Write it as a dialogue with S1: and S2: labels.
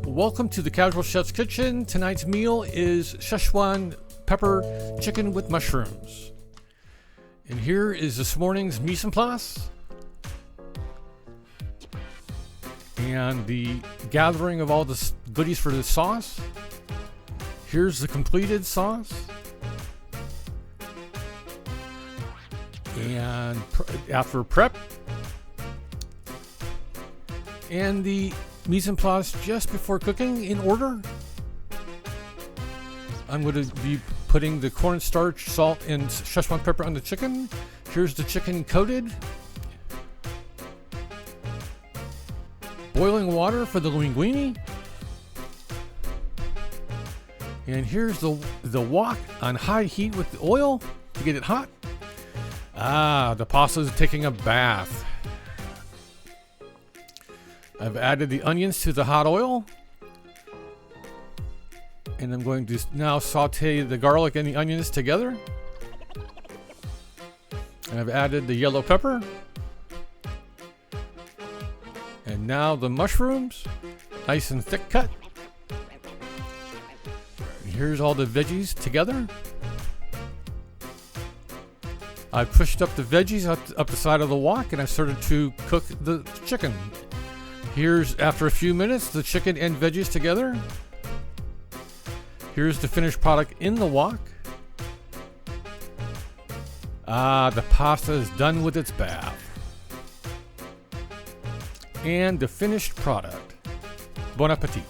S1: Welcome to the Casual Chef's Kitchen. Tonight's meal is Szechwan pepper chicken with mushrooms. And here is this morning's mise en place. And the gathering of all the goodies for the sauce. Here's the completed sauce. And after prep. And the mise en place just before cooking in order. I'm going to be putting the cornstarch, salt, and Szechwan pepper on the chicken. Here's the chicken coated. Boiling water for the linguine. And here's the wok on high heat with the oil to get it hot. The pasta is taking a bath. I've added the onions to the hot oil. And I'm going to now saute the garlic and the onions together. And I've added the yellow pepper. And now the mushrooms, nice and thick cut. And here's all the veggies together. I pushed up the veggies up the side of the wok and I started to cook the chicken. Here's, after a few minutes, the chicken and veggies together. Here's the finished product in the wok. The pasta is done with its bath. And the finished product. Bon appetit.